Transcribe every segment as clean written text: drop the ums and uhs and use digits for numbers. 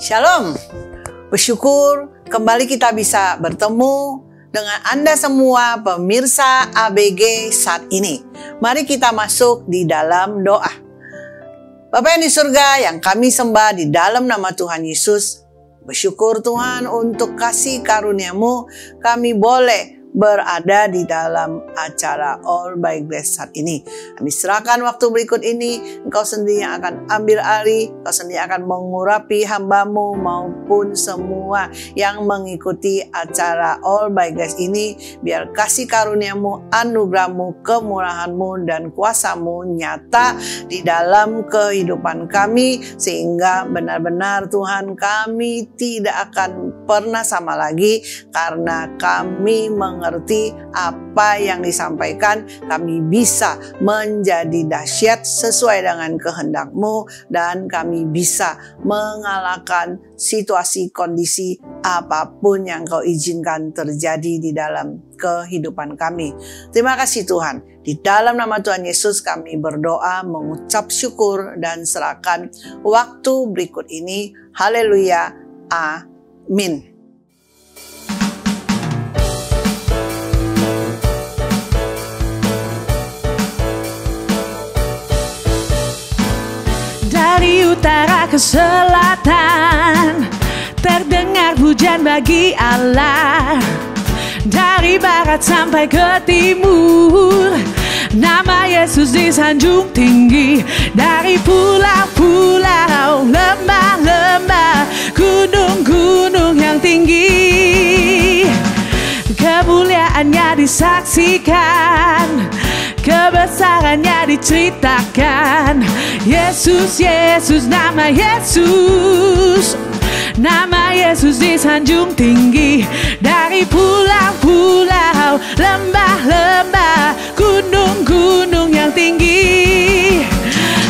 Shalom, bersyukur kembali kita bisa bertemu dengan Anda semua pemirsa ABG saat ini. Mari kita masuk di dalam doa. Bapa yang di surga yang kami sembah di dalam nama Tuhan Yesus, bersyukur Tuhan untuk kasih karunia-Mu kami boleh berada di dalam acara All by Grace saat ini. Kami serahkan waktu berikut ini, Engkau sendiri yang akan ambil alih, Engkau sendiri akan mengurapi hamba-Mu maupun semua yang mengikuti acara All by Grace ini. Biar kasih karunia-Mu, anugerah-Mu, kemurahan-Mu, dan kuasa-Mu nyata di dalam kehidupan kami, sehingga benar-benar Tuhan kami tidak akan pernah sama lagi, karena kami mengerti apa yang disampaikan, kami bisa menjadi dahsyat sesuai dengan kehendak-Mu, dan kami bisa mengalahkan situasi kondisi apapun yang Kau izinkan terjadi di dalam kehidupan kami. Terima kasih Tuhan. Di dalam nama Tuhan Yesus kami berdoa, mengucap syukur, dan serahkan waktu berikut ini. Haleluya. Amin. Dari utara ke selatan terdengar pujian bagi Allah. Dari barat sampai ke timur nama Yesus disanjung tinggi. Dari pulau-pulau, lembah-lembah, gunung-gunung yang tinggi, kemuliaannya disaksikan, kebesarannya diceritakan. Yesus, Yesus, nama Yesus, nama Yesus disanjung tinggi. Dari pulau-pulau, lembah-lembah, gunung-gunung yang tinggi.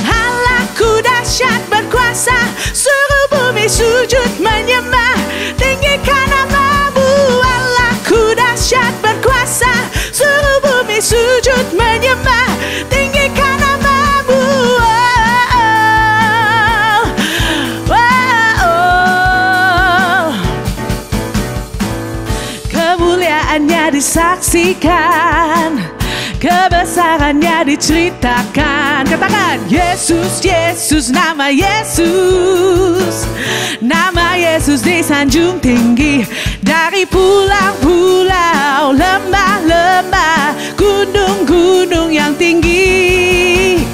Allahku dahsyat berkuasa, suruh bumi sujud menyembah, tinggikan nama-Mu. Allahku dahsyat berkuasa, suruh bumi sujud menyembah, tinggikan nama-Mu. Kemuliaannya disaksikan, kebesarannya diceritakan. Katakan, Yesus, Yesus, nama Yesus, nama Yesus disanjung tinggi. Dari pulau-pulau, lembah-lembah, gunung-gunung yang tinggi.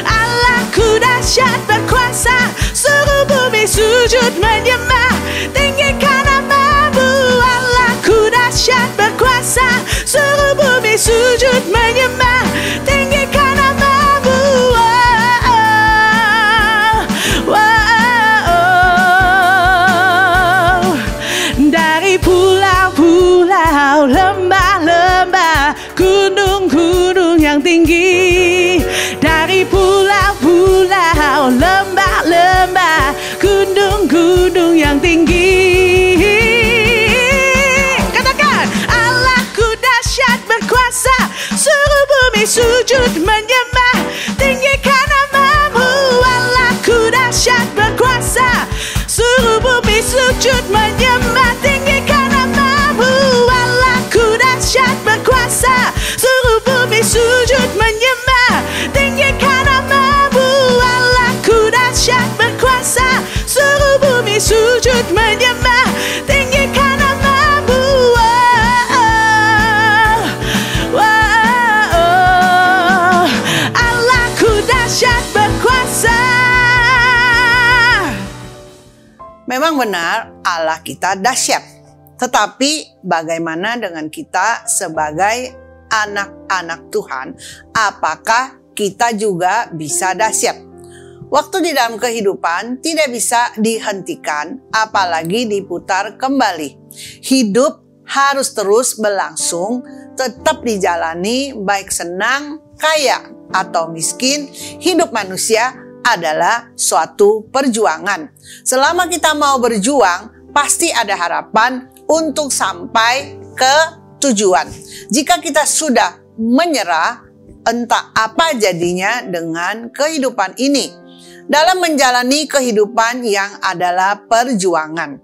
Allahku dahsyat berkuasa, suruh bumi sujud menyembah, tinggikan nama-Mu. Allahku dahsyat berkuasa, suruh bumi sujud menyembah, tinggikan nama-Mu. Dari pulau-pulau, lembah-lembah, gunung-gunung yang tinggi. Dari pulau-pulau, lembah-lembah, gunung-gunung yang tinggi. Katakan, Allahku dahsyat berkuasa, suruh bumi sujud menyembah, tinggikan nama-Mu. Allahku dahsyat berkuasa, suruh bumi sujud menyembah, tinggikan nama-Mu. Allahku dahsyat berkuasa, suruh bumi sujud menyembah, tinggikan nama-Mu. Allahku dahsyat berkuasa, suruh bumi sujud menyembah, tinggikan nama-Mu. Allahku dahsyat berkuasa. Memang benar Allah kita dahsyat. Tetapi bagaimana dengan kita sebagai anak-anak Tuhan? Apakah kita juga bisa dahsyat? Waktu di dalam kehidupan tidak bisa dihentikan, apalagi diputar kembali. Hidup harus terus berlangsung, tetap dijalani, baik senang, kaya, atau miskin. Hidup manusia adalah suatu perjuangan. Selama kita mau berjuang, pasti ada harapan untuk sampai ke tujuan. Jika kita sudah menyerah, entah apa jadinya dengan kehidupan ini. Dalam menjalani kehidupan yang adalah perjuangan,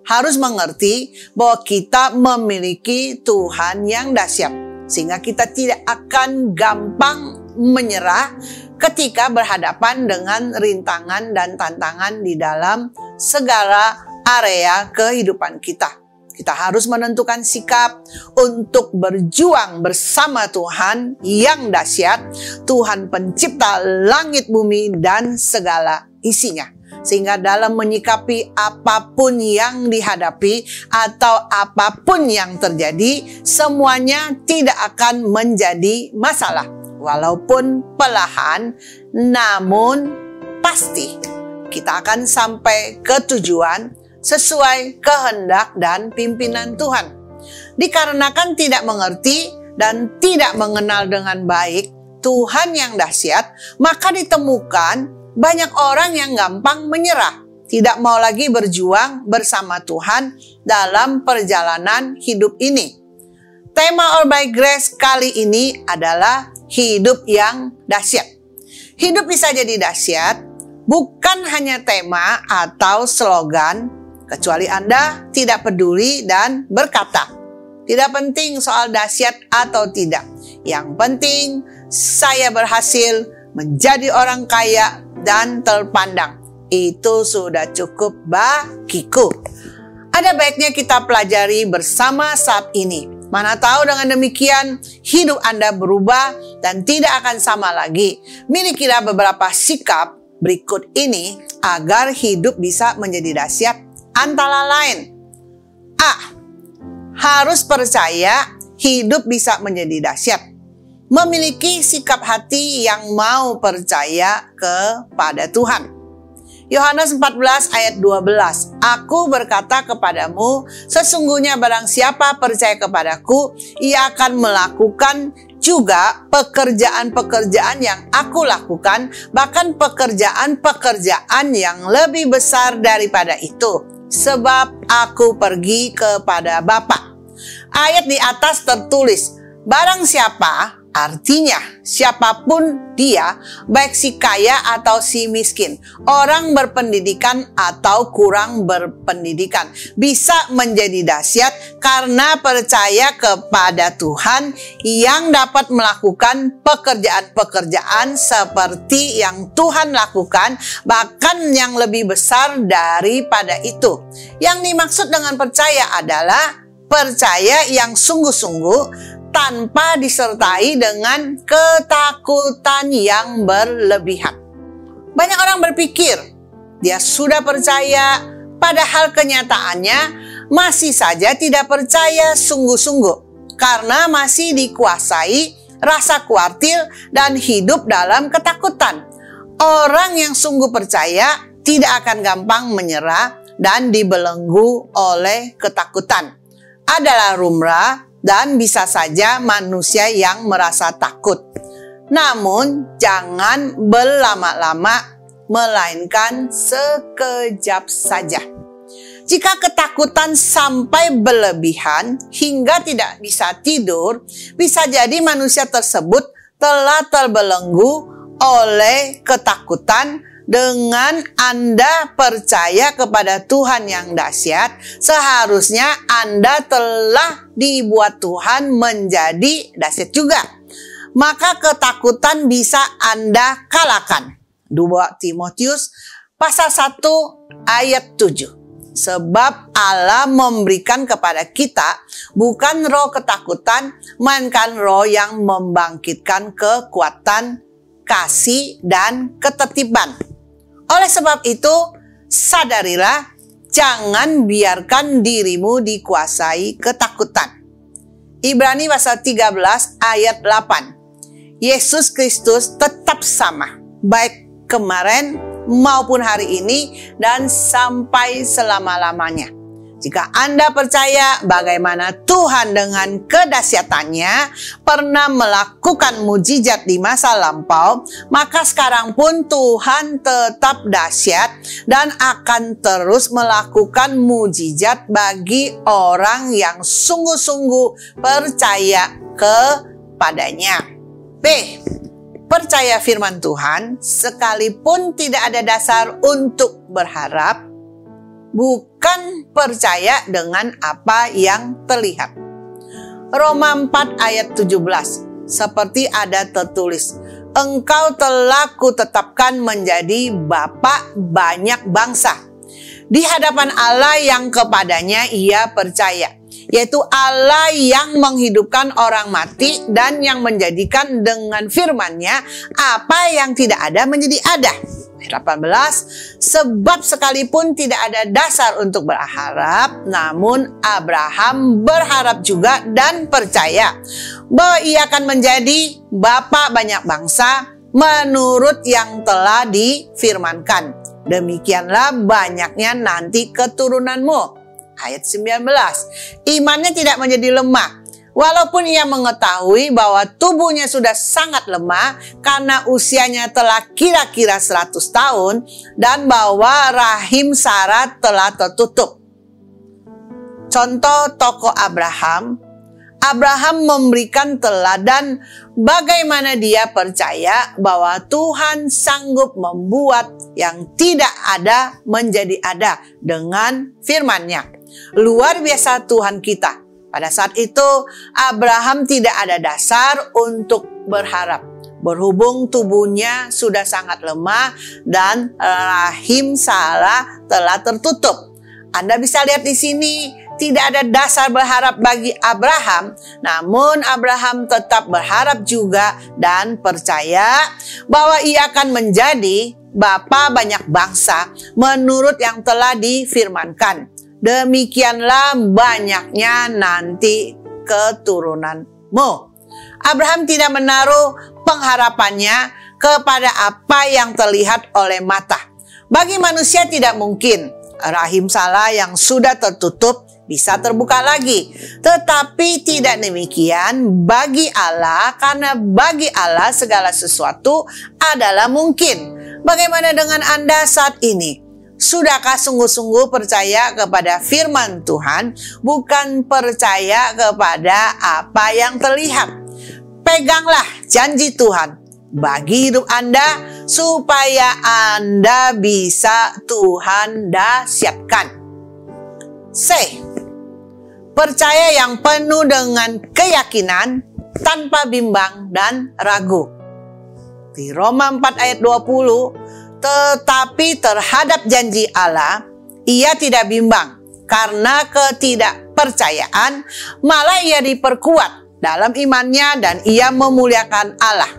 harus mengerti bahwa kita memiliki Tuhan yang dahsyat, sehingga kita tidak akan gampang menyerah ketika berhadapan dengan rintangan dan tantangan di dalam segala area kehidupan kita. Kita harus menentukan sikap untuk berjuang bersama Tuhan yang dahsyat, Tuhan pencipta langit bumi dan segala isinya. Sehingga dalam menyikapi apapun yang dihadapi atau apapun yang terjadi, semuanya tidak akan menjadi masalah. Walaupun perlahan, namun pasti kita akan sampai ke tujuan sesuai kehendak dan pimpinan Tuhan. Dikarenakan tidak mengerti dan tidak mengenal dengan baik Tuhan yang dahsyat, maka ditemukan banyak orang yang gampang menyerah, tidak mau lagi berjuang bersama Tuhan dalam perjalanan hidup ini. Tema All by Grace kali ini adalah hidup yang dahsyat. Hidup bisa jadi dahsyat bukan hanya tema atau slogan, kecuali Anda tidak peduli dan berkata, tidak penting soal dahsyat atau tidak. Yang penting saya berhasil menjadi orang kaya dan terpandang. Itu sudah cukup bagiku. Ada baiknya kita pelajari bersama saat ini. Mana tahu dengan demikian hidup Anda berubah dan tidak akan sama lagi. Milikilah beberapa sikap berikut ini agar hidup bisa menjadi dahsyat. Antara lain, A. Harus percaya hidup bisa menjadi dahsyat. Memiliki sikap hati yang mau percaya kepada Tuhan. Yohanes 14 ayat 12. Aku berkata kepadamu, sesungguhnya barang siapa percaya kepadaku, ia akan melakukan juga pekerjaan-pekerjaan yang aku lakukan, bahkan pekerjaan-pekerjaan yang lebih besar daripada itu. Sebab aku pergi kepada Bapa. Ayat di atas tertulis, barang siapa, artinya siapapun dia, baik si kaya atau si miskin, orang berpendidikan atau kurang berpendidikan, bisa menjadi dahsyat karena percaya kepada Tuhan yang dapat melakukan pekerjaan-pekerjaan seperti yang Tuhan lakukan, bahkan yang lebih besar daripada itu. Yang dimaksud dengan percaya adalah percaya yang sungguh-sungguh, tanpa disertai dengan ketakutan yang berlebihan. Banyak orang berpikir dia sudah percaya, padahal kenyataannya masih saja tidak percaya sungguh-sungguh karena masih dikuasai rasa khawatir dan hidup dalam ketakutan. Orang yang sungguh percaya tidak akan gampang menyerah dan dibelenggu oleh ketakutan. Adalah lumrah dan bisa saja manusia yang merasa takut. Namun jangan berlama-lama, melainkan sekejap saja. Jika ketakutan sampai berlebihan hingga tidak bisa tidur, bisa jadi manusia tersebut telah terbelenggu oleh ketakutan. Dengan Anda percaya kepada Tuhan yang dahsyat, seharusnya Anda telah dibuat Tuhan menjadi dahsyat juga. Maka ketakutan bisa Anda kalahkan. 2 Timotius pasal 1 ayat 7. Sebab Allah memberikan kepada kita bukan roh ketakutan, melainkan roh yang membangkitkan kekuatan, kasih, dan ketertiban. Oleh sebab itu, sadarilah, jangan biarkan dirimu dikuasai ketakutan. Ibrani pasal 13 ayat 8. Yesus Kristus tetap sama, baik kemarin maupun hari ini dan sampai selama-lamanya. Jika Anda percaya bagaimana Tuhan dengan kedahsyatannya pernah melakukan mujizat di masa lampau, maka sekarang pun Tuhan tetap dahsyat dan akan terus melakukan mujizat bagi orang yang sungguh-sungguh percaya kepadanya. B. percaya firman Tuhan sekalipun tidak ada dasar untuk berharap, bukan percaya dengan apa yang terlihat. Roma 4 ayat 17, seperti ada tertulis, engkau telah kutetapkan menjadi bapa banyak bangsa di hadapan Allah yang kepadanya ia percaya, yaitu Allah yang menghidupkan orang mati dan yang menjadikan dengan firman-Nya apa yang tidak ada menjadi ada. 18, sebab sekalipun tidak ada dasar untuk berharap, namun Abraham berharap juga dan percaya bahwa ia akan menjadi bapa banyak bangsa menurut yang telah difirmankan. Demikianlah banyaknya nanti keturunanmu. Ayat 19, imannya tidak menjadi lemah. Walaupun ia mengetahui bahwa tubuhnya sudah sangat lemah karena usianya telah kira-kira 100 tahun dan bahwa rahim Sarah telah tertutup. Contoh tokoh Abraham. Abraham memberikan teladan bagaimana dia percaya bahwa Tuhan sanggup membuat yang tidak ada menjadi ada dengan firman-Nya. Luar biasa Tuhan kita. Pada saat itu Abraham tidak ada dasar untuk berharap. Berhubung tubuhnya sudah sangat lemah dan rahim Sarah telah tertutup. Anda bisa lihat di sini tidak ada dasar berharap bagi Abraham. Namun Abraham tetap berharap juga dan percaya bahwa ia akan menjadi bapa banyak bangsa menurut yang telah difirmankan. Demikianlah banyaknya nanti keturunanmu. Abraham tidak menaruh pengharapannya kepada apa yang terlihat oleh mata. Bagi manusia tidak mungkin rahim Sarah yang sudah tertutup bisa terbuka lagi. Tetapi tidak demikian bagi Allah, karena bagi Allah segala sesuatu adalah mungkin. Bagaimana dengan Anda saat ini? Sudahkah sungguh-sungguh percaya kepada firman Tuhan, bukan percaya kepada apa yang terlihat? Peganglah janji Tuhan bagi hidup Anda supaya Anda bisa Tuhan dahsyatkan. C. Percaya yang penuh dengan keyakinan tanpa bimbang dan ragu. Di Roma 4 ayat 20, tetapi terhadap janji Allah, ia tidak bimbang karena ketidakpercayaan, malah ia diperkuat dalam imannya dan ia memuliakan Allah.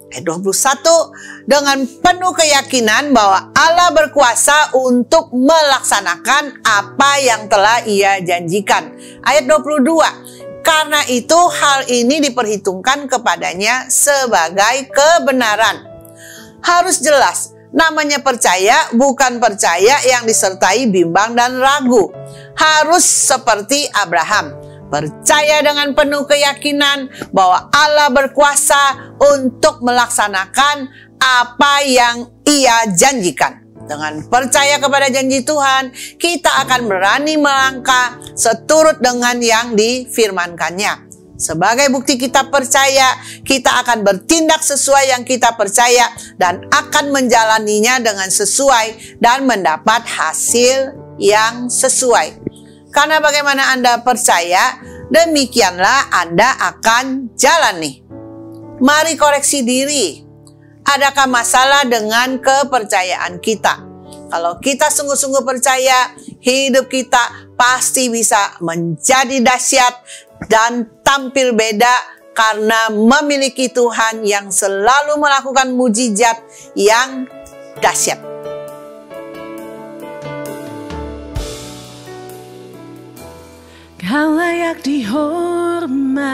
Ayat 21, dengan penuh keyakinan bahwa Allah berkuasa untuk melaksanakan apa yang telah ia janjikan. Ayat 22, karena itu hal ini diperhitungkan kepadanya sebagai kebenaran. Harus jelas, namanya percaya bukan percaya yang disertai bimbang dan ragu. Harus seperti Abraham, percaya dengan penuh keyakinan bahwa Allah berkuasa untuk melaksanakan apa yang ia janjikan. Dengan percaya kepada janji Tuhan, kita akan berani melangkah seturut dengan yang difirmankannya. Sebagai bukti kita percaya, kita akan bertindak sesuai yang kita percaya dan akan menjalaninya dengan sesuai dan mendapat hasil yang sesuai. Karena bagaimana Anda percaya, demikianlah Anda akan jalani. Mari koreksi diri. Adakah masalah dengan kepercayaan kita? Kalau kita sungguh-sungguh percaya, hidup kita pasti bisa menjadi dahsyat dan tampil beda karena memiliki Tuhan yang selalu melakukan mujizat yang dahsyat. Kau layak dihormat,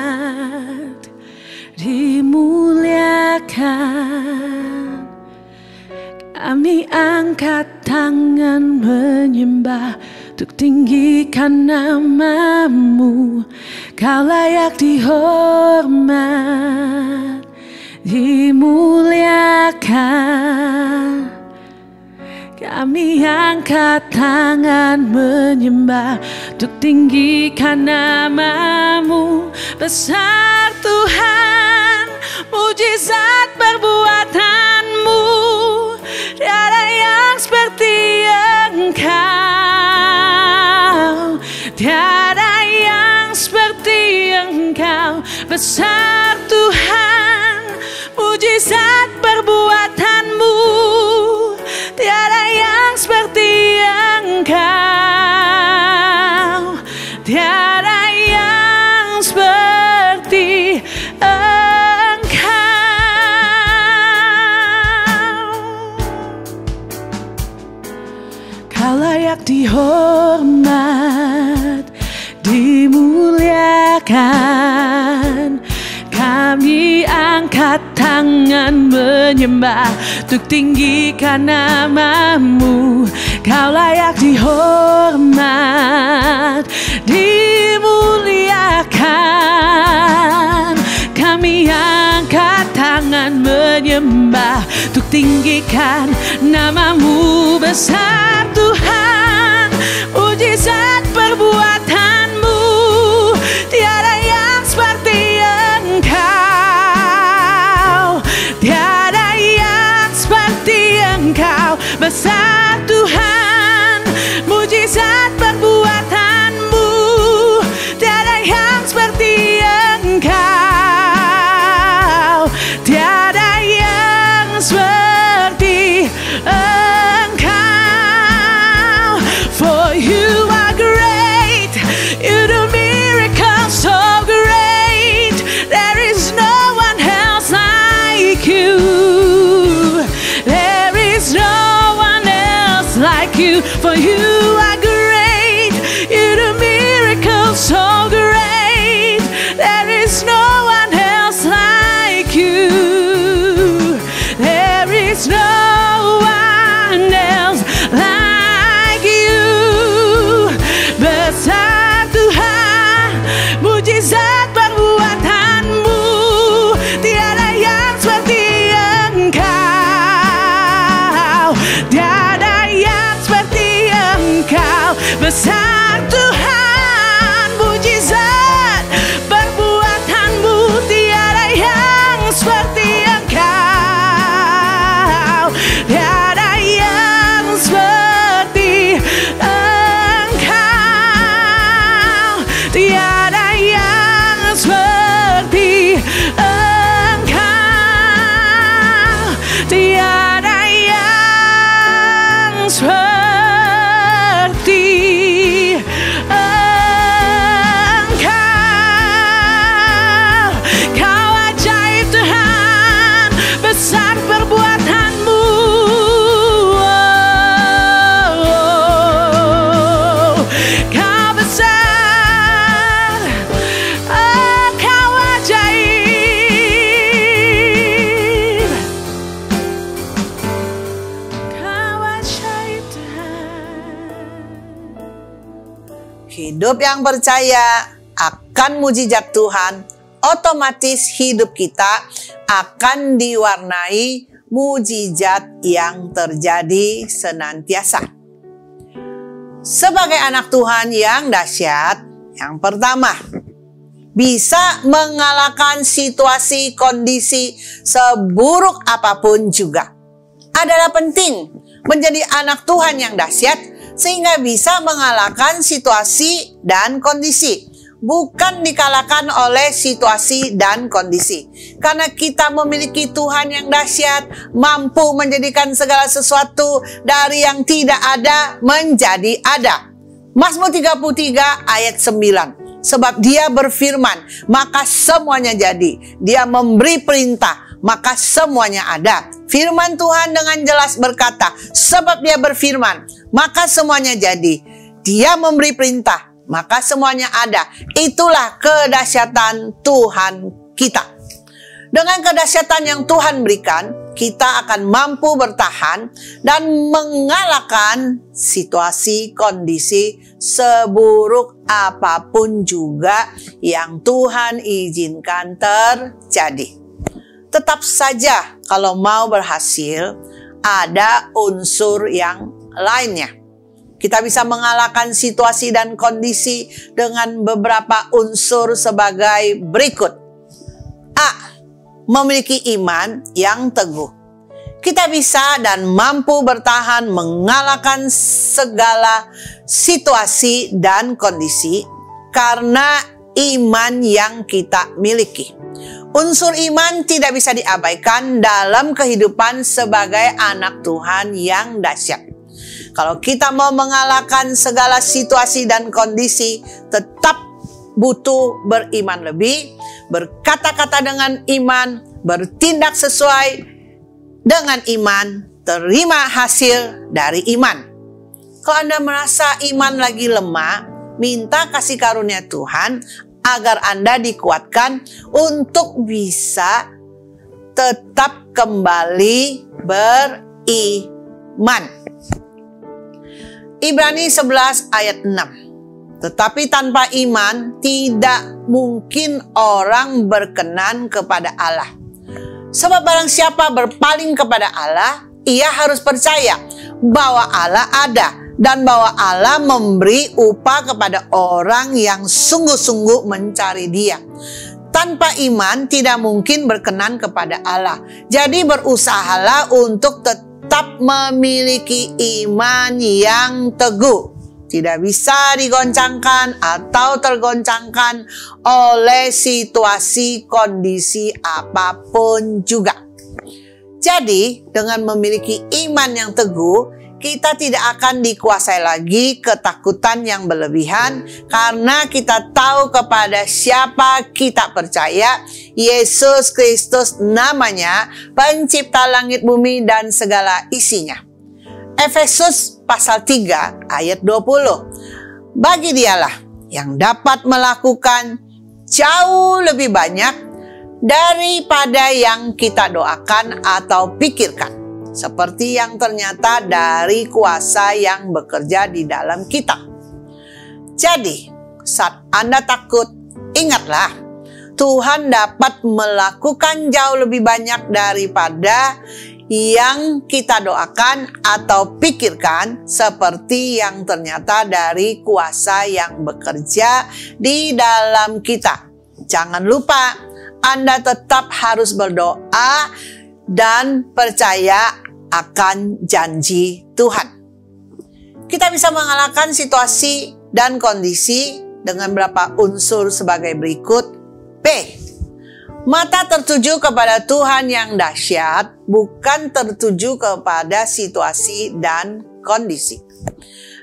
dimuliakan. Kami angkat tangan menyembah untuk tinggikan namamu. Kau layak dihormat, dimuliakan. Kami angkat tangan menyembah untuk tinggikan namamu. Besar Tuhan, mujizat perbuatanmu. Tiada yang seperti Engkau, tiada yang seperti Engkau. Besar Tuhan, mujizat perbuatanmu. Tiada yang seperti Engkau, tiada yang seperti Engkau. Kau layak dihormat, dimuliakan. Kami angkat tangan menyembah untuk tinggikan nama-Mu. Kau layak dihormat, dimuliakan. Kami angkat tangan menyembah untuk tinggikan nama-Mu. Besar Tuhan, mujizat perbuatanmu. Tiada yang seperti Engkau, tiada yang seperti Engkau. Besar Tuhan, mujizat perbuatanmu. Tiada yang seperti Engkau, tiada yang seperti Engkau. For you are great, you do miracles so great. There is no one else like you. There is no one else like you. For you are great, you do miracles so great. There is no one else like you. There is no one else like you. Besar Tuhan, mujizat perbuatanmu. Tiada yang seperti Engkau, tiada yang seperti Engkau. Besar Tuhan, mujizat perbuatanmu. Tiada yang seperti Engkau, tiada yang seperti Engkau, tiada yang seperti Engkau, tiada yang seperti Engkau. Kau ajaib Tuhan, besar perbuatanmu. Kau besar, kau ajaib. Kau ajaib Tuhan. Hidup yang percaya akan mujizat Tuhan, otomatis hidup kita akan diwarnai mujizat yang terjadi senantiasa. Sebagai anak Tuhan yang dahsyat, yang pertama, bisa mengalahkan situasi kondisi seburuk apapun juga. Adalah penting menjadi anak Tuhan yang dahsyat sehingga bisa mengalahkan situasi dan kondisi. Bukan dikalahkan oleh situasi dan kondisi. Karena kita memiliki Tuhan yang dahsyat, mampu menjadikan segala sesuatu dari yang tidak ada menjadi ada. Mazmur 33 ayat 9. Sebab Dia berfirman, maka semuanya jadi. Dia memberi perintah, maka semuanya ada. Firman Tuhan dengan jelas berkata, sebab Dia berfirman, maka semuanya jadi. Dia memberi perintah, maka semuanya ada. Itulah kedahsyatan Tuhan kita. Dengan kedahsyatan yang Tuhan berikan, kita akan mampu bertahan dan mengalahkan situasi kondisi seburuk apapun juga yang Tuhan izinkan terjadi. Tetap saja kalau mau berhasil, ada unsur yang lainnya. Kita bisa mengalahkan situasi dan kondisi dengan beberapa unsur sebagai berikut. A. memiliki iman yang teguh. Kita bisa dan mampu bertahan mengalahkan segala situasi dan kondisi karena iman yang kita miliki. Unsur iman tidak bisa diabaikan dalam kehidupan sebagai anak Tuhan yang dahsyat. Kalau kita mau mengalahkan segala situasi dan kondisi, tetap butuh beriman lebih, berkata-kata dengan iman, bertindak sesuai dengan iman, terima hasil dari iman. Kalau Anda merasa iman lagi lemah, minta kasih karunia Tuhan agar Anda dikuatkan untuk bisa tetap kembali beriman. Ibrani 11 ayat 6. Tetapi tanpa iman tidak mungkin orang berkenan kepada Allah. Sebab barang siapa berpaling kepada Allah, ia harus percaya bahwa Allah ada dan bahwa Allah memberi upah kepada orang yang sungguh-sungguh mencari Dia. Tanpa iman tidak mungkin berkenan kepada Allah. Jadi berusahalah untuk tetap memiliki iman yang teguh. Tidak bisa digoncangkan atau tergoncangkan oleh situasi kondisi apapun juga. Jadi dengan memiliki iman yang teguh, kita tidak akan dikuasai lagi ketakutan yang berlebihan karena kita tahu kepada siapa kita percaya. Yesus Kristus namanya, pencipta langit bumi dan segala isinya. Efesus pasal 3 ayat 20. Bagi Dialah yang dapat melakukan jauh lebih banyak daripada yang kita doakan atau pikirkan, seperti yang ternyata dari kuasa yang bekerja di dalam kita. Jadi, saat Anda takut, ingatlah, Tuhan dapat melakukan jauh lebih banyak daripada yang kita doakan atau pikirkan, seperti yang ternyata dari kuasa yang bekerja di dalam kita. Jangan lupa, Anda tetap harus berdoa dan percaya akan janji Tuhan. Kita bisa mengalahkan situasi dan kondisi dengan beberapa unsur sebagai berikut. B. Mata tertuju kepada Tuhan yang dahsyat, bukan tertuju kepada situasi dan kondisi.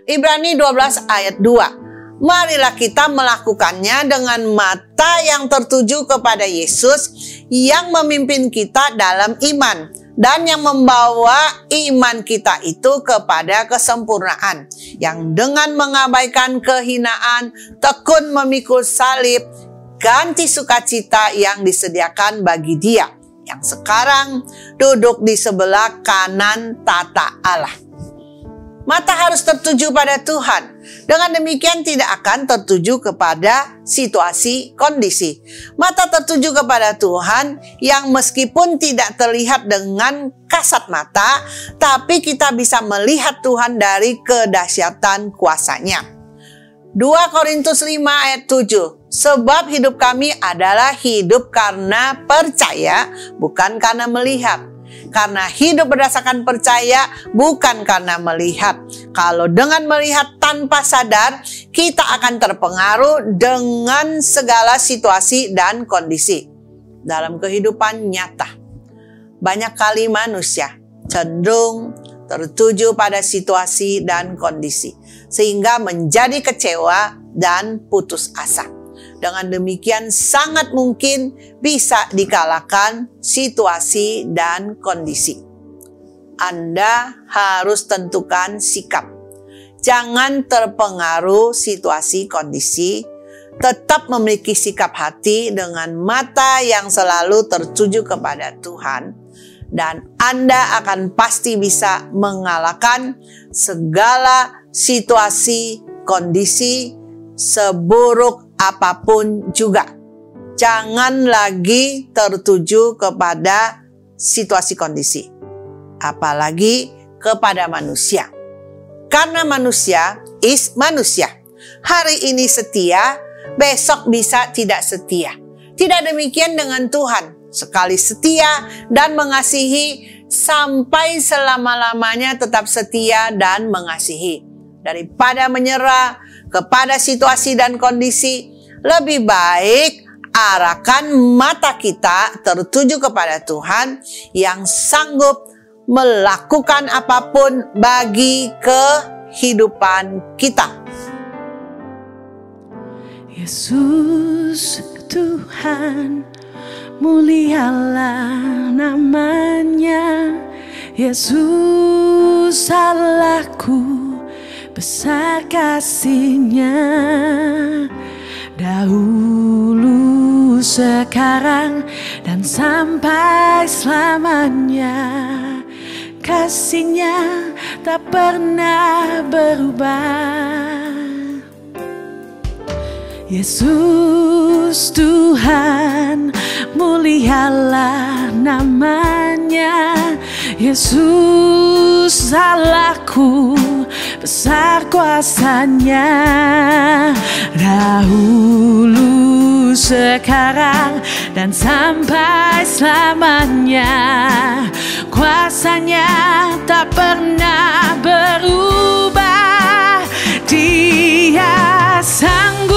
Ibrani 12 ayat 2. Marilah kita melakukannya dengan mata yang tertuju kepada Yesus yang memimpin kita dalam iman dan yang membawa iman kita itu kepada kesempurnaan, yang dengan mengabaikan kehinaan tekun memikul salib, ganti sukacita yang disediakan bagi Dia yang sekarang duduk di sebelah kanan tata Allah. Mata harus tertuju pada Tuhan. Dengan demikian tidak akan tertuju kepada situasi kondisi. Mata tertuju kepada Tuhan yang meskipun tidak terlihat dengan kasat mata, tapi kita bisa melihat Tuhan dari kedahsyatan kuasa-Nya. 2 Korintus 5 ayat 7. Sebab hidup kami adalah hidup karena percaya, bukan karena melihat. Karena hidup berdasarkan percaya, bukan karena melihat. Kalau dengan melihat tanpa sadar, kita akan terpengaruh dengan segala situasi dan kondisi dalam kehidupan nyata. Banyak kali manusia cenderung tertuju pada situasi dan kondisi, sehingga menjadi kecewa dan putus asa. Dengan demikian sangat mungkin bisa dikalahkan situasi dan kondisi. Anda harus tentukan sikap. Jangan terpengaruh situasi kondisi. Tetap memiliki sikap hati dengan mata yang selalu tertuju kepada Tuhan. Dan Anda akan pasti bisa mengalahkan segala situasi, kondisi, seburuk apapun juga. Jangan lagi tertuju kepada situasi kondisi, apalagi kepada manusia. Karena manusia is manusia. Hari ini setia, besok bisa tidak setia. Tidak demikian dengan Tuhan. sekali setia dan mengasihi, sampai selama-lamanya tetap setia dan mengasihi. Daripada menyerah kepada situasi dan kondisi, lebih baik arahkan mata kita tertuju kepada Tuhan yang sanggup melakukan apapun bagi kehidupan kita. Yesus Tuhan, mulialah namanya. Yesus Allahku, besar kasih-Nya. Dahulu, sekarang, dan sampai selamanya. Kasih-Nya tak pernah berubah. Yesus Tuhan, mulialah namanya. Yesus Allahku, besar kuasa-Nya. Dahulu, sekarang, dan sampai selamanya. Kuasa-Nya tak pernah berubah. Dia sanggup,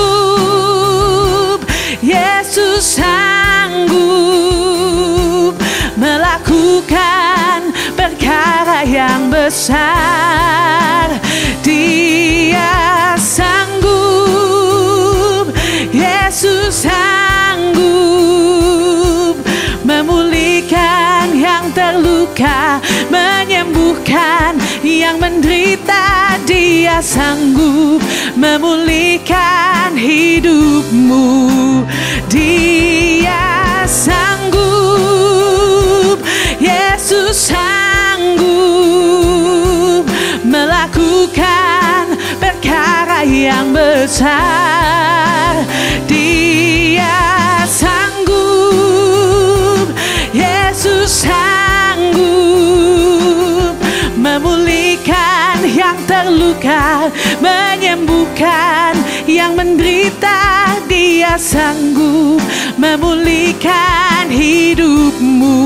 Yesus sanggup melakukan perkara yang besar. Dia sanggup, Yesus sanggup memulihkan yang terluka, menyembuhkan yang menderita. Dia sanggup memulihkan hidupmu. Dia sanggup, Yesus sanggup melakukan perkara yang besar. Dia sanggup, Yesus sanggup memulihkan yang terluka, menyembuhkan yang menderita. Dia sanggup memulihkan hidupmu.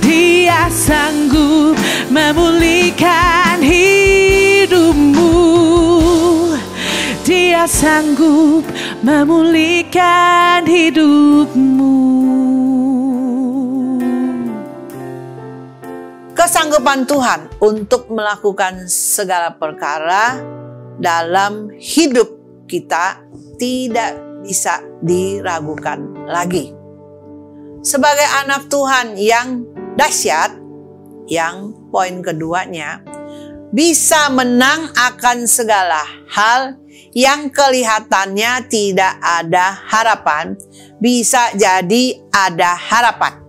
Dia sanggup memulihkan hidupmu. Dia sanggup memulihkan hidupmu. Kesanggupan Tuhan untuk melakukan segala perkara dalam hidup kita tidak bisa diragukan lagi. Sebagai anak Tuhan yang dahsyat, yang poin keduanya, bisa menang akan segala hal yang kelihatannya tidak ada harapan, bisa jadi ada harapan.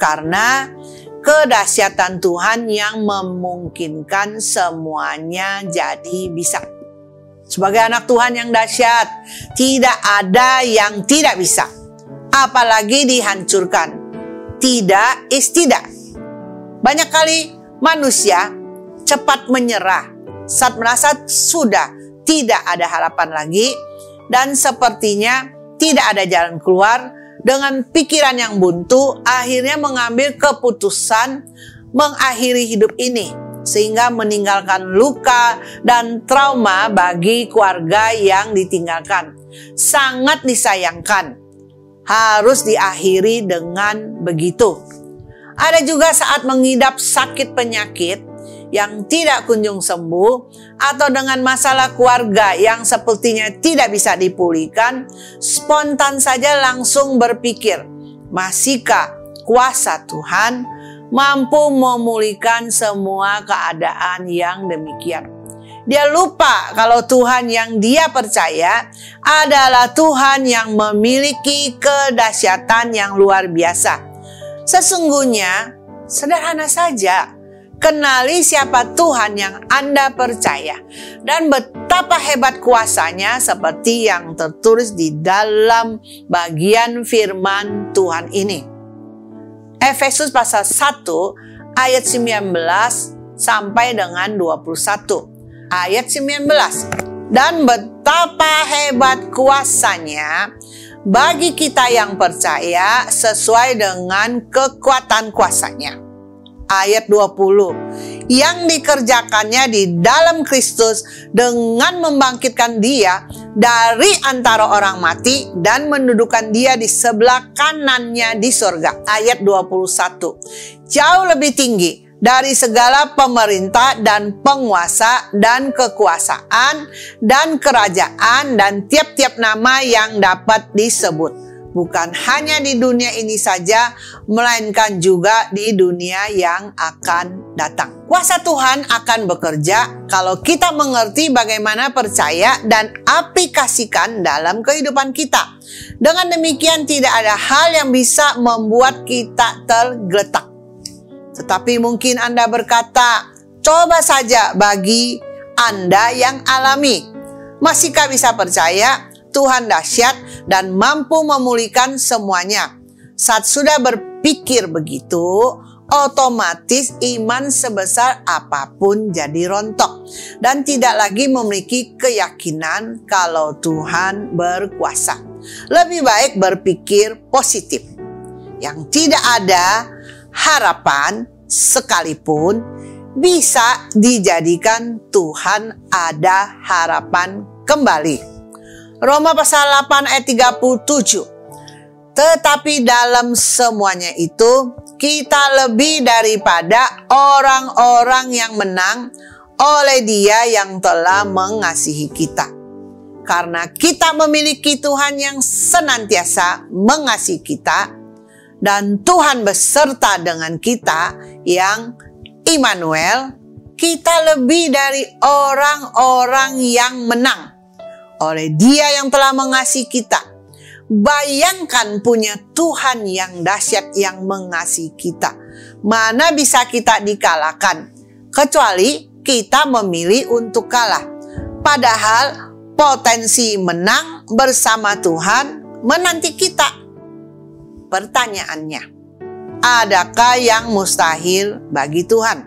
Karena kedahsyatan Tuhan yang memungkinkan semuanya jadi bisa. Sebagai anak Tuhan yang dahsyat, tidak ada yang tidak bisa, apalagi dihancurkan. Tidak is tidak. Banyak kali manusia cepat menyerah saat merasa sudah tidak ada harapan lagi dan sepertinya tidak ada jalan keluar. Dengan pikiran yang buntu, akhirnya mengambil keputusan mengakhiri hidup ini, sehingga meninggalkan luka dan trauma bagi keluarga yang ditinggalkan. Sangat disayangkan, harus diakhiri dengan begitu. Ada juga saat mengidap sakit penyakit yang tidak kunjung sembuh, atau dengan masalah keluarga yang sepertinya tidak bisa dipulihkan, spontan saja langsung berpikir, masihkah kuasa Tuhan mampu memulihkan semua keadaan yang demikian? Dia lupa kalau Tuhan yang dia percaya adalah Tuhan yang memiliki kedahsyatan yang luar biasa. Sesungguhnya sederhana saja. Kenali siapa Tuhan yang Anda percaya dan betapa hebat kuasanya seperti yang tertulis di dalam bagian firman Tuhan ini. Efesus pasal 1 ayat 19 sampai dengan 21. Ayat 19. Dan betapa hebat kuasanya bagi kita yang percaya sesuai dengan kekuatan kuasa-Nya. Ayat 20, yang dikerjakannya di dalam Kristus dengan membangkitkan Dia dari antara orang mati dan mendudukkan Dia di sebelah kanannya di surga. Ayat 21, jauh lebih tinggi dari segala pemerintah dan penguasa dan kekuasaan dan kerajaan dan tiap-tiap nama yang dapat disebut. Bukan hanya di dunia ini saja, melainkan juga di dunia yang akan datang. Kuasa Tuhan akan bekerja kalau kita mengerti bagaimana percaya dan aplikasikan dalam kehidupan kita. Dengan demikian tidak ada hal yang bisa membuat kita tergeletak. Tetapi mungkin Anda berkata, coba saja bagi Anda yang alami. Masihkah bisa percaya Tuhan dahsyat dan mampu memulihkan semuanya? Saat sudah berpikir begitu, otomatis iman sebesar apapun jadi rontok dan tidak lagi memiliki keyakinan kalau Tuhan berkuasa. Lebih baik berpikir positif. Yang tidak ada harapan sekalipun bisa dijadikan Tuhan ada harapan kembali. Roma pasal 8 ayat 37. Tetapi dalam semuanya itu kita lebih daripada orang-orang yang menang oleh Dia yang telah mengasihi kita. Karena kita memiliki Tuhan yang senantiasa mengasihi kita, dan Tuhan beserta dengan kita yang Immanuel, kita lebih dari orang-orang yang menang oleh Dia yang telah mengasihi kita. Bayangkan punya Tuhan yang dahsyat yang mengasihi kita. Mana bisa kita dikalahkan? Kecuali kita memilih untuk kalah. Padahal potensi menang bersama Tuhan menanti kita. Pertanyaannya, adakah yang mustahil bagi Tuhan?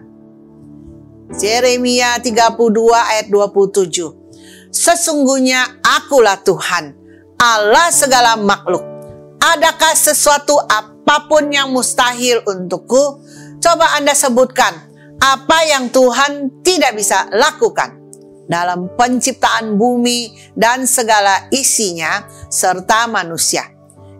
Yeremia 32 ayat 27. Sesungguhnya akulah Tuhan, Allah segala makhluk. Adakah sesuatu apapun yang mustahil untukku? Coba Anda sebutkan apa yang Tuhan tidak bisa lakukan dalam penciptaan bumi dan segala isinya serta manusia.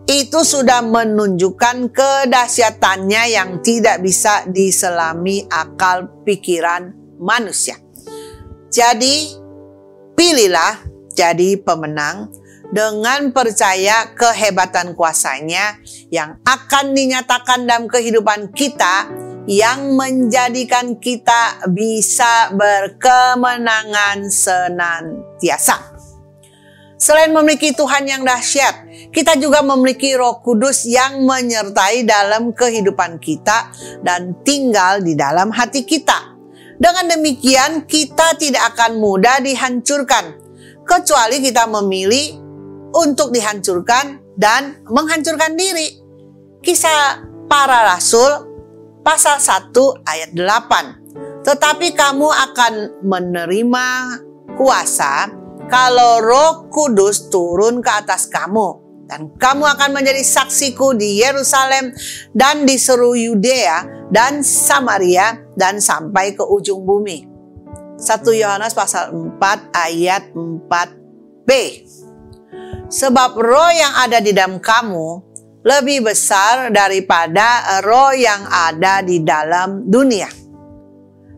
Itu sudah menunjukkan kedahsyatannya yang tidak bisa diselami akal pikiran manusia. Jadi, pilihlah jadi pemenang dengan percaya kehebatan kuasa-Nya yang akan dinyatakan dalam kehidupan kita, yang menjadikan kita bisa berkemenangan senantiasa. Selain memiliki Tuhan yang dahsyat, kita juga memiliki Roh Kudus yang menyertai dalam kehidupan kita dan tinggal di dalam hati kita. Dengan demikian, kita tidak akan mudah dihancurkan, kecuali kita memilih untuk dihancurkan dan menghancurkan diri. Kisah Para Rasul pasal 1 ayat 8. Tetapi kamu akan menerima kuasa kalau Roh Kudus turun ke atas kamu, dan kamu akan menjadi saksiku di Yerusalem dan di seluruh Yudea dan Samaria dan sampai ke ujung bumi. 1 Yohanes pasal 4 ayat 4b. Sebab roh yang ada di dalam kamu lebih besar daripada roh yang ada di dalam dunia.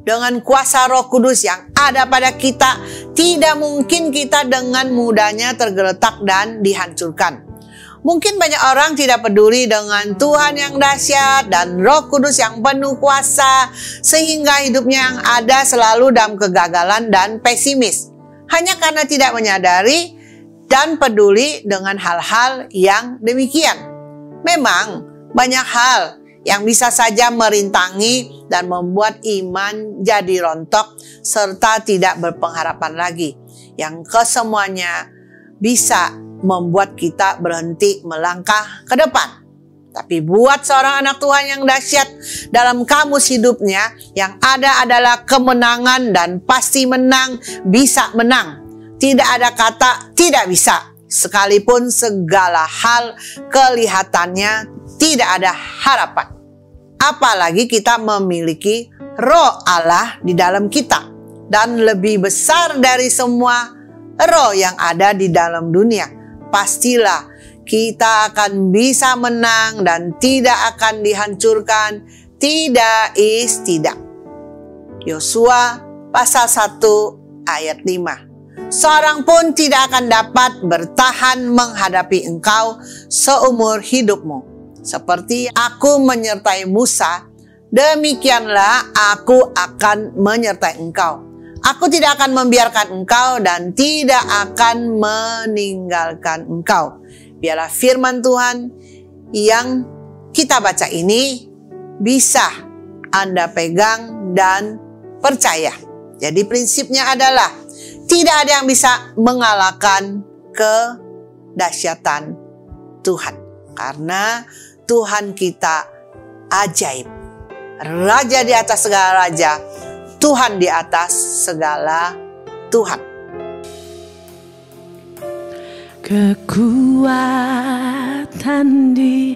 Dengan kuasa Roh Kudus yang ada pada kita, tidak mungkin kita dengan mudahnya tergeletak dan dihancurkan. Mungkin banyak orang tidak peduli dengan Tuhan yang dahsyat dan Roh Kudus yang penuh kuasa, sehingga hidupnya yang ada selalu dalam kegagalan dan pesimis, hanya karena tidak menyadari dan peduli dengan hal-hal yang demikian. Memang banyak hal yang bisa saja merintangi dan membuat iman jadi rontok serta tidak berpengharapan lagi, yang kesemuanya bisa membuat kita berhenti melangkah ke depan. Tapi buat seorang anak Tuhan yang dahsyat, dalam kamus hidupnya yang ada adalah kemenangan dan pasti menang, bisa menang. Tidak ada kata tidak bisa. sekalipun segala hal kelihatannya tidak ada harapan. Apalagi kita memiliki Roh Allah di dalam kita, dan lebih besar dari semua roh yang ada di dalam dunia. Pastilah kita akan bisa menang dan tidak akan dihancurkan, tidak tidak. Yosua pasal 1 ayat 5. Seorang pun tidak akan dapat bertahan menghadapi engkau seumur hidupmu. Seperti aku menyertai Musa, demikianlah aku akan menyertai engkau. Aku tidak akan membiarkan engkau dan tidak akan meninggalkan engkau. Biarlah firman Tuhan yang kita baca ini bisa Anda pegang dan percaya. Jadi prinsipnya adalah tidak ada yang bisa mengalahkan kedahsyatan Tuhan. Karena Tuhan kita ajaib. Raja di atas segala raja, Tuhan di atas segala Tuhan. Kekuatan di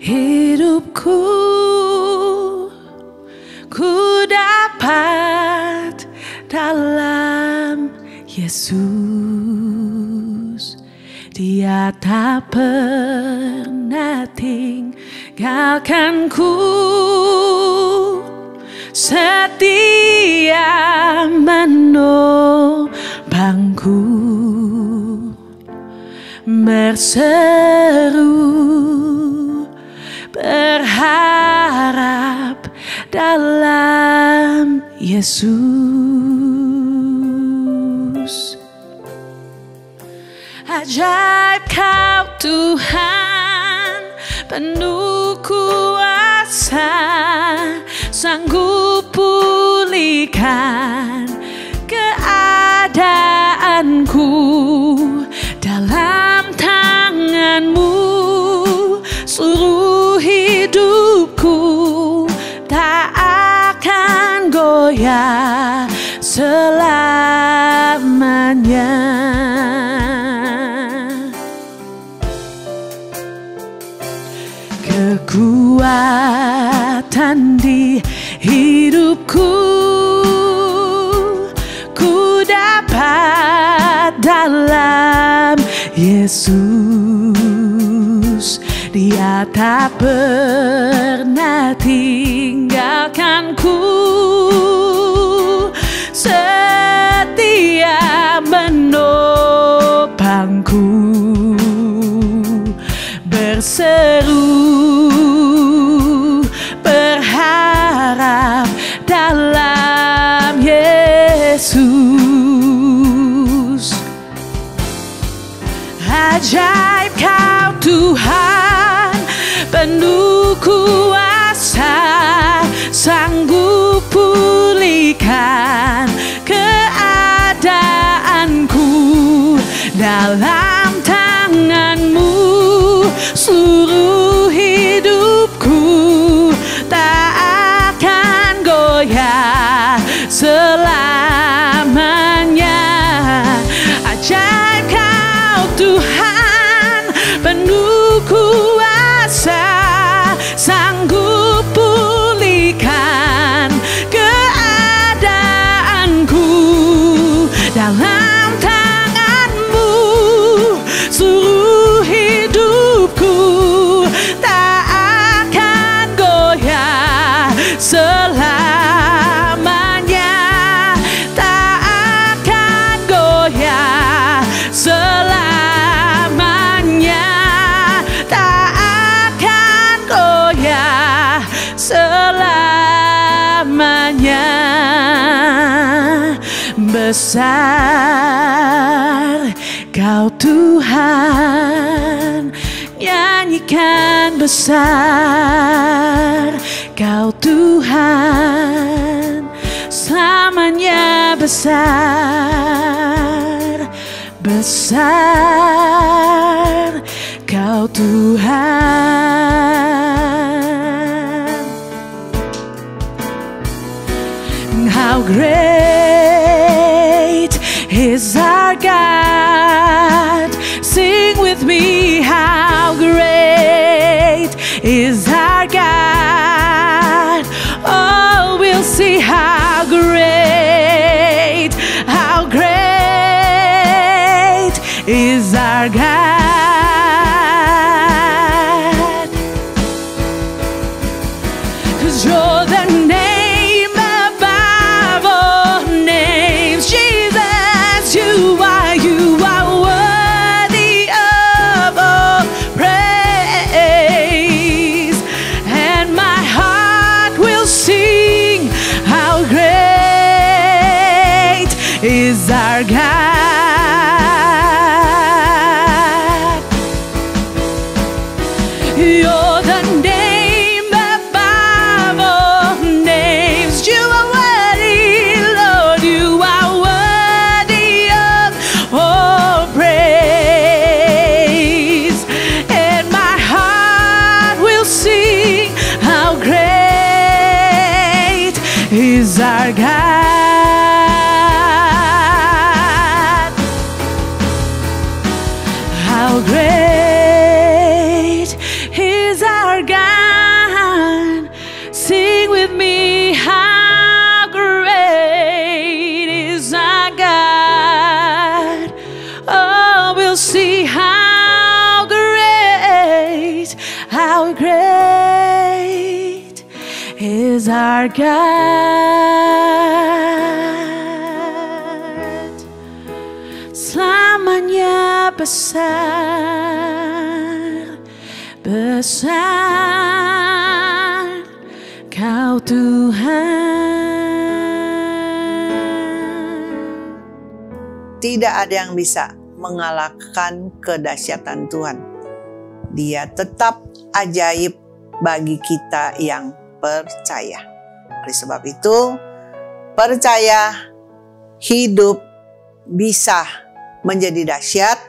hidupku ku dapat dalam Yesus. Dia tak pernah tinggalkanku, setia menopangku, berseru berharap dalam Yesus. Ajaib kau Tuhan, penuh kuasa, sanggup pulihkan keadaanku. Dalam tangan-Mu seluruh hidupku tak akan goyah selamanya. Kekuatan di hidupku ku dapat dalam Yesus. Dia tak pernah tinggalkanku, setia menopangku, berseru berharap dalam Yesus. Ajaib kau Tuhan, penuh kuasa, sanggup pulihkan keadaanku. Dalam tangan-Mu seluruh hidupku tak akan goyah selamanya. Ajaib kau Tuhan, penuh kuasa, sanggup pulihkan keadaanku. Dalam tangan-Mu seluruh hidupku tak akan goyah selamanya, tak akan goyah selamanya, tak akan goyah selamanya. Besar kau Tuhan, nyanyikan besar kau Tuhan, selamanya besar. Besar kau Tuhan. How great is our God, sing is our God. You're the name above all names. You are worthy, Lord. You are worthy of all praise. And my heart will sing how great is our God. How great is our God. Sing with me, how great is our God. Oh, we'll see how great is our God. Selamanya besar, besar Kau Tuhan. Tidak ada yang bisa mengalahkan kedahsyatan Tuhan. Dia tetap ajaib bagi kita yang percaya. Oleh sebab itu, percaya hidup bisa menjadi dahsyat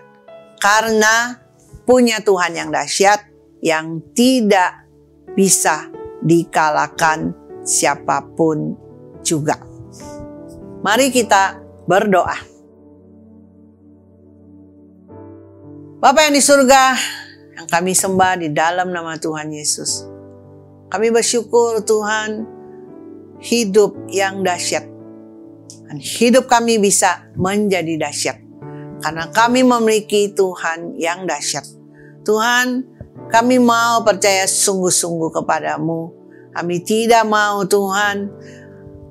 karena punya Tuhan yang dahsyat yang tidak bisa dikalahkan siapapun juga. Mari kita berdoa. Bapa yang di surga, yang kami sembah di dalam nama Tuhan Yesus. Kami bersyukur Tuhan, hidup yang dahsyat. Dan hidup kami bisa menjadi dahsyat. Karena kami memiliki Tuhan yang dahsyat. Tuhan, kami mau percaya sungguh-sungguh kepadamu. Kami tidak mau Tuhan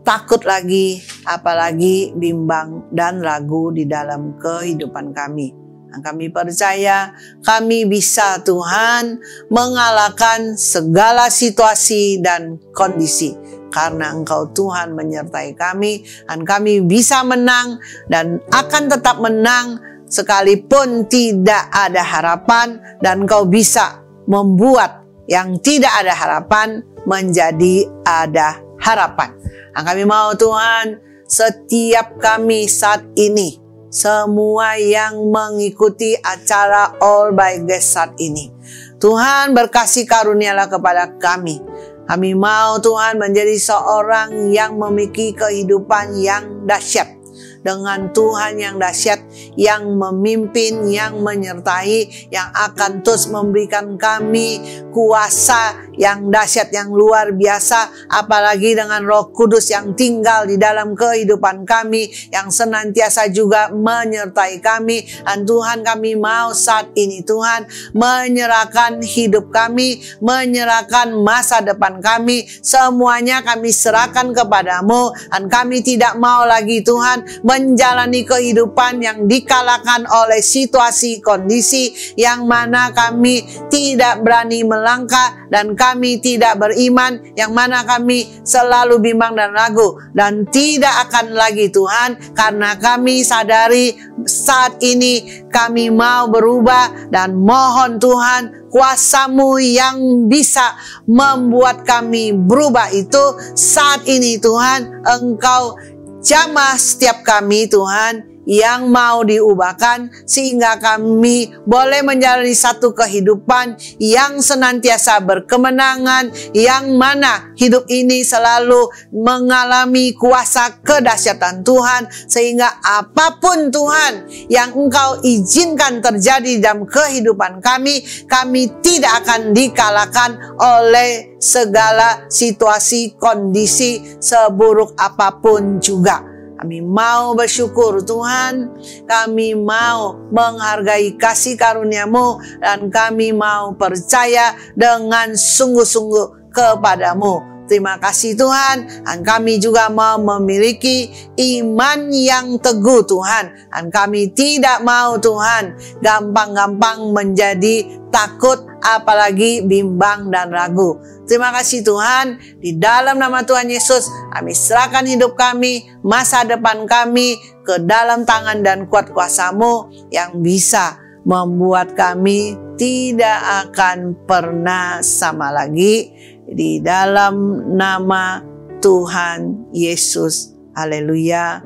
takut lagi, apalagi bimbang dan ragu di dalam kehidupan kami. Kami percaya kami bisa Tuhan mengalahkan segala situasi dan kondisi. Karena Engkau Tuhan menyertai kami dan kami bisa menang dan akan tetap menang sekalipun tidak ada harapan. Dan Engkau bisa membuat yang tidak ada harapan menjadi ada harapan. Dan kami mau Tuhan setiap kami saat ini, semua yang mengikuti acara All by Grace saat ini, Tuhan berkasih karunialah kepada kami. Kami mau Tuhan menjadi seorang yang memiliki kehidupan yang dahsyat. Dengan Tuhan yang dahsyat, yang memimpin, yang menyertai, yang akan terus memberikan kami kuasa yang dahsyat, yang luar biasa. Apalagi dengan Roh Kudus yang tinggal di dalam kehidupan kami, yang senantiasa juga menyertai kami. Dan Tuhan, kami mau saat ini Tuhan menyerahkan hidup kami, menyerahkan masa depan kami. Semuanya kami serahkan kepadamu. Dan kami tidak mau lagi Tuhan menjalani kehidupan yang dikalahkan oleh situasi kondisi yang mana kami tidak berani melangkah dan kami tidak beriman, yang mana kami selalu bimbang dan ragu, dan tidak akan lagi Tuhan, karena kami sadari saat ini kami mau berubah dan mohon Tuhan kuasa-Mu yang bisa membuat kami berubah itu saat ini Tuhan. Engkau jamah setiap kami Tuhan yang mau diubahkan sehingga kami boleh menjalani satu kehidupan yang senantiasa berkemenangan, yang mana hidup ini selalu mengalami kuasa kedahsyatan Tuhan, sehingga apapun Tuhan yang Engkau izinkan terjadi dalam kehidupan kami, kami tidak akan dikalahkan oleh segala situasi kondisi seburuk apapun juga. Kami mau bersyukur Tuhan, kami mau menghargai kasih karunia-Mu, dan kami mau percaya dengan sungguh-sungguh kepadamu. Terima kasih Tuhan, dan kami juga mau memiliki iman yang teguh Tuhan. Dan kami tidak mau Tuhan gampang-gampang menjadi takut, apalagi bimbang dan ragu. Terima kasih Tuhan, di dalam nama Tuhan Yesus kami serahkan hidup kami, masa depan kami ke dalam tangan dan kuat kuasa-Mu yang bisa membuat kami tidak akan pernah sama lagi. Di dalam nama Tuhan Yesus. Haleluya.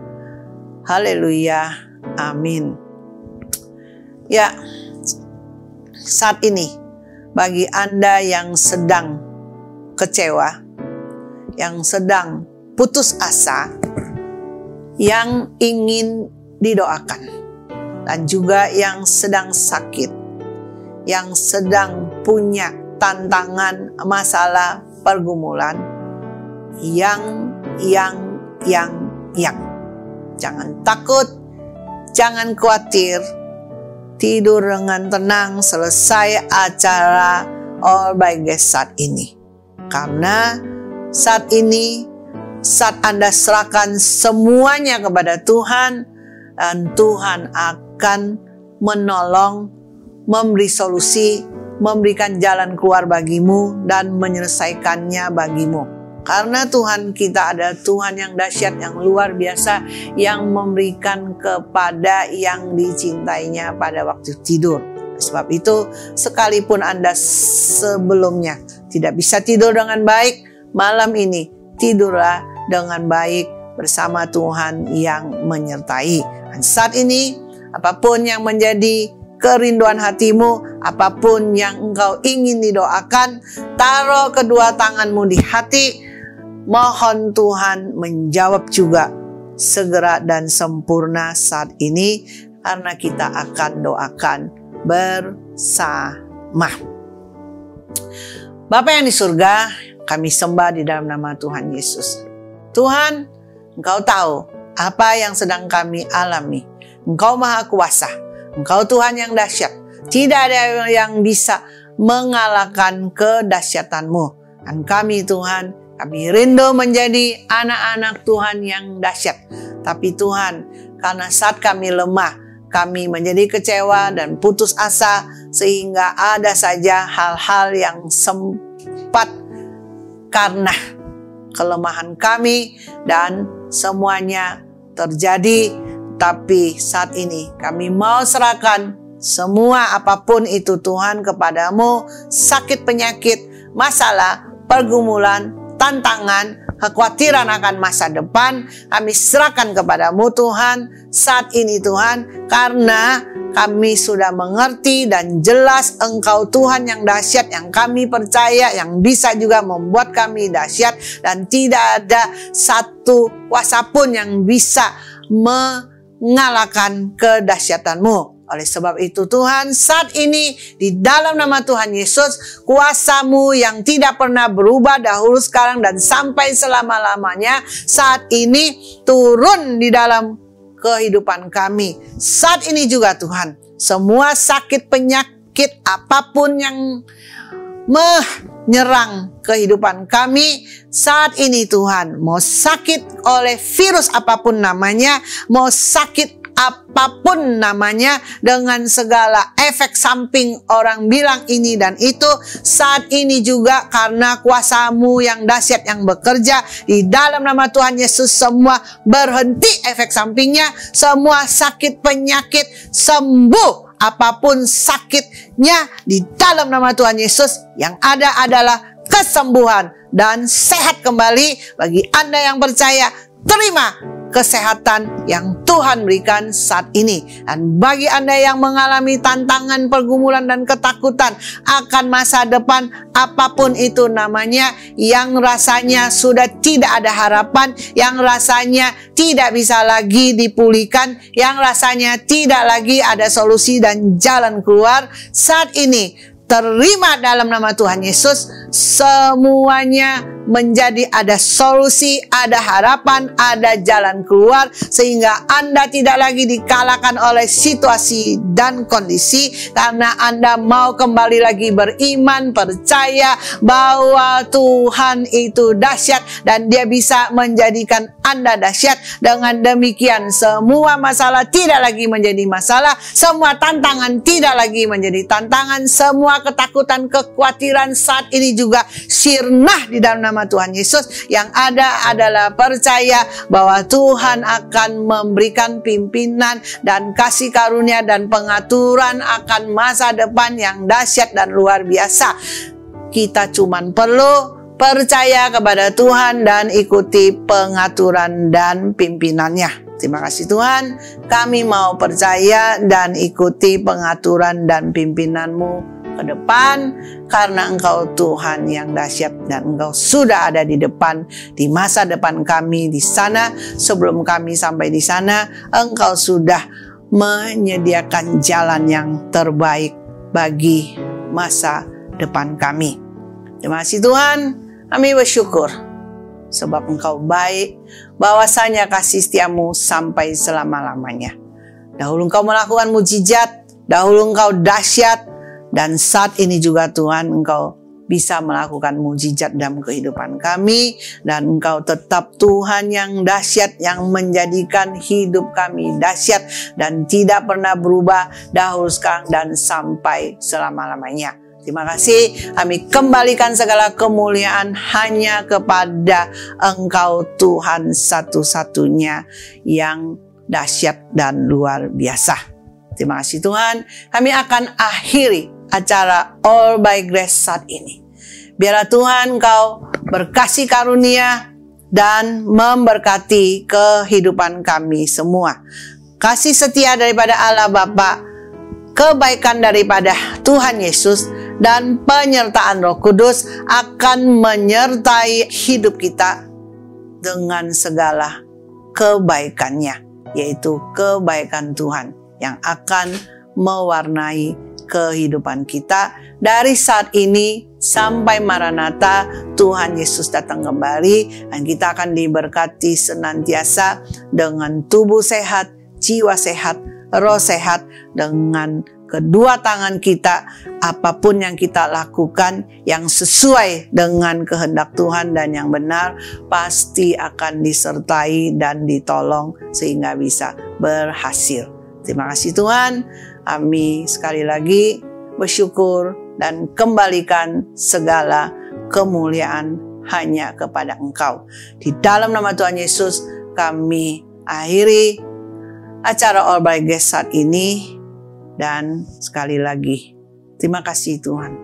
Haleluya. Amin. Ya, saat ini bagi Anda yang sedang kecewa, yang sedang putus asa, yang ingin didoakan, dan juga yang sedang sakit, yang sedang punya tantangan, masalah, pergumulan, yang jangan takut, jangan khawatir, tidur dengan tenang selesai acara All by Grace saat ini. Karena saat ini, saat Anda serahkan semuanya kepada Tuhan, dan Tuhan akan menolong, memberi solusi, memberikan jalan keluar bagimu, dan menyelesaikannya bagimu. Karena Tuhan kita adalah Tuhan yang dahsyat, yang luar biasa, yang memberikan kepada yang dicintainya pada waktu tidur. Sebab itu, sekalipun Anda sebelumnya tidak bisa tidur dengan baik, malam ini tidurlah dengan baik bersama Tuhan yang menyertai. Dan saat ini, apapun yang menjadi kerinduan hatimu, apapun yang engkau ingin didoakan, taruh kedua tanganmu di hati, mohon Tuhan menjawab juga segera dan sempurna saat ini, karena kita akan doakan bersama. Bapa yang di surga, kami sembah di dalam nama Tuhan Yesus. Tuhan, Engkau tahu apa yang sedang kami alami. Engkau Maha Kuasa, Engkau Tuhan yang dahsyat. Tidak ada yang bisa mengalahkan kedahsyatan-Mu. Dan kami Tuhan, kami rindu menjadi anak-anak Tuhan yang dahsyat. Tapi Tuhan, karena saat kami lemah, kami menjadi kecewa dan putus asa, sehingga ada saja hal-hal yang sempat karena kelemahan kami dan semuanya terjadi. Tapi saat ini kami mau serahkan semua apapun itu Tuhan kepadamu. Sakit, penyakit, masalah, pergumulan, tantangan, kekhawatiran akan masa depan, kami serahkan kepadamu Tuhan saat ini Tuhan. Karena kami sudah mengerti dan jelas Engkau Tuhan yang dahsyat, yang kami percaya, yang bisa juga membuat kami dahsyat. Dan tidak ada satu kuasa pun yang bisa mengalahkan kedahsyatan-Mu. Oleh sebab itu Tuhan, saat ini di dalam nama Tuhan Yesus, kuasa-Mu yang tidak pernah berubah dahulu, sekarang, dan sampai selama-lamanya, saat ini turun di dalam kehidupan kami. Saat ini juga Tuhan, semua sakit, penyakit, apapun yang menyerang kehidupan kami saat ini Tuhan, mau sakit oleh virus apapun namanya, mau sakit apapun namanya, dengan segala efek samping orang bilang ini dan itu, saat ini juga karena kuasa-Mu yang dahsyat yang bekerja di dalam nama Tuhan Yesus, semua berhenti efek sampingnya, semua sakit penyakit sembuh. Apapun sakitnya di dalam nama Tuhan Yesus, yang ada adalah kesembuhan dan sehat kembali. Bagi Anda yang percaya, terima kesehatan yang Tuhan berikan saat ini. Dan bagi Anda yang mengalami tantangan, pergumulan, dan ketakutan akan masa depan, apapun itu namanya, yang rasanya sudah tidak ada harapan, yang rasanya tidak bisa lagi dipulihkan, yang rasanya tidak lagi ada solusi dan jalan keluar, saat ini terima dalam nama Tuhan Yesus, semuanya menjadi ada solusi, ada harapan, ada jalan keluar, sehingga Anda tidak lagi dikalahkan oleh situasi dan kondisi, karena Anda mau kembali lagi beriman, percaya bahwa Tuhan itu dahsyat dan Dia bisa menjadikan Anda dahsyat. Dengan demikian semua masalah tidak lagi menjadi masalah, semua tantangan tidak lagi menjadi tantangan, semua ketakutan, kekhawatiran saat ini juga sirna di dalam nama Tuhan Yesus. Yang ada adalah percaya bahwa Tuhan akan memberikan pimpinan dan kasih karunia dan pengaturan akan masa depan yang dahsyat dan luar biasa. Kita cuman perlu percaya kepada Tuhan dan ikuti pengaturan dan pimpinannya. Terima kasih Tuhan, kami mau percaya dan ikuti pengaturan dan pimpinan-Mu ke depan, karena Engkau Tuhan yang dahsyat dan Engkau sudah ada di depan, di masa depan kami di sana. Sebelum kami sampai di sana, Engkau sudah menyediakan jalan yang terbaik bagi masa depan kami. Terima kasih Tuhan, kami bersyukur sebab Engkau baik, bahwasanya kasih setiamu sampai selama-lamanya. Dahulu Engkau melakukan mujizat, dahulu Engkau dahsyat, dan saat ini juga Tuhan Engkau bisa melakukan mujizat dalam kehidupan kami, dan Engkau tetap Tuhan yang dahsyat, yang menjadikan hidup kami dahsyat dan tidak pernah berubah dahulu, sekarang, dan sampai selama-lamanya. Terima kasih, kami kembalikan segala kemuliaan hanya kepada Engkau Tuhan satu-satunya yang dahsyat dan luar biasa. Terima kasih Tuhan, kami akan akhiri acara All by Grace saat ini. Biarlah Tuhan Engkau berkasih karunia dan memberkati kehidupan kami semua. Kasih setia daripada Allah Bapa, kebaikan daripada Tuhan Yesus, dan penyertaan Roh Kudus akan menyertai hidup kita dengan segala kebaikannya, yaitu kebaikan Tuhan yang akan mewarnai kehidupan kita dari saat ini sampai Maranatha, Tuhan Yesus datang kembali, dan kita akan diberkati senantiasa dengan tubuh sehat, jiwa sehat, roh sehat, dengan kedua tangan kita, apapun yang kita lakukan yang sesuai dengan kehendak Tuhan dan yang benar, pasti akan disertai dan ditolong sehingga bisa berhasil. Terima kasih Tuhan, kami sekali lagi bersyukur dan kembalikan segala kemuliaan hanya kepada Engkau. Di dalam nama Tuhan Yesus kami akhiri acara All by Grace saat ini. Dan sekali lagi, terima kasih Tuhan,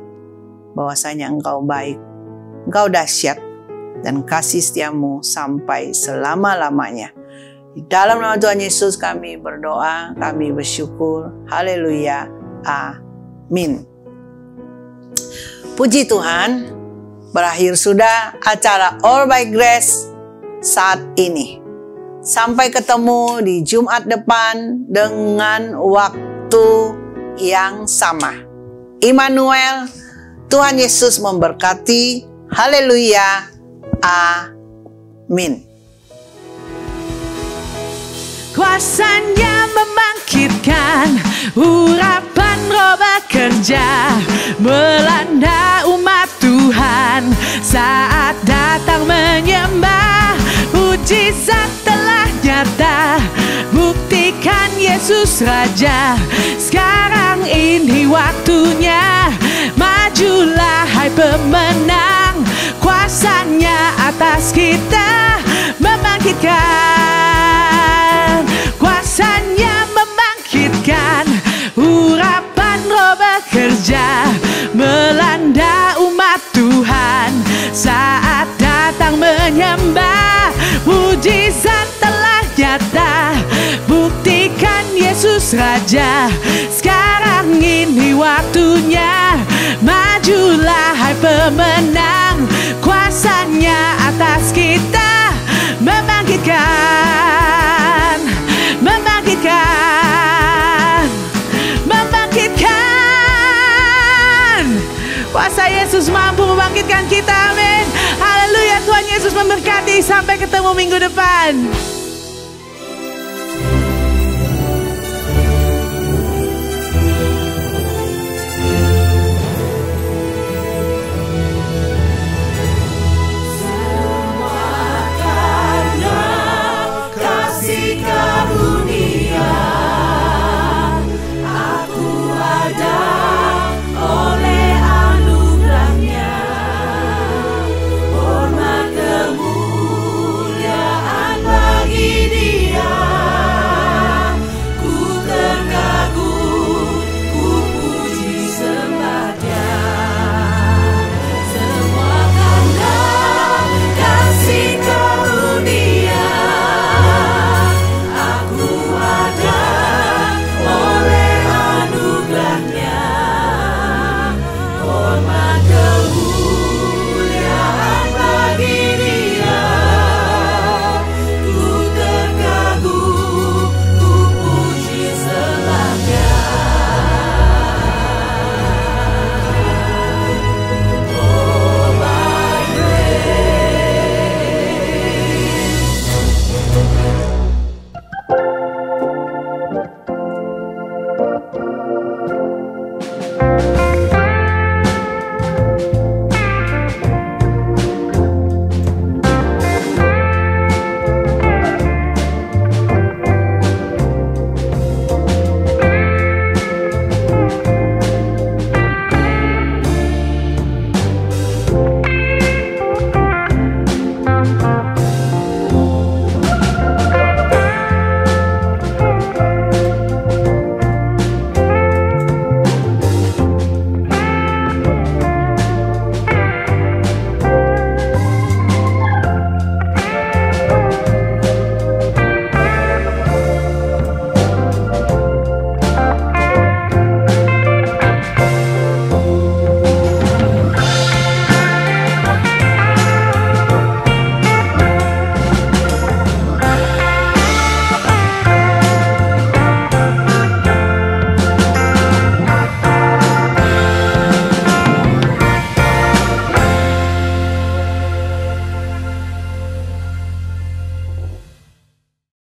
bahwasanya Engkau baik, Engkau dahsyat, dan kasih setiamu sampai selama-lamanya. Di dalam nama Tuhan Yesus kami berdoa, kami bersyukur. Haleluya, amin. Puji Tuhan, berakhir sudah acara All by Grace saat ini. Sampai ketemu di Jumat depan dengan waktu yang sama. Immanuel, Tuhan Yesus memberkati. Haleluya, amin. Kuasanya membangkitkan, urapan Roh bekerja, melanda umat Tuhan saat datang menyembah. Mujizat telah nyata, buktikan Yesus Raja. Sekarang ini waktunya, majulah hai pemenang. Kuasanya atas kita membangkitkan, kuasanya membangkitkan, urapan Roh bekerja, melanda umat Tuhan saat datang menyembah. Mujizat telah nyata, buktikan Yesus Raja. Sekarang ini waktunya, majulah hai pemenang. Kuasanya atas kita membangkitkan, membangkitkan, membangkitkan. Kuasa Yesus mampu membangkitkan kita, amin. Haleluya. Sampai ketemu minggu depan.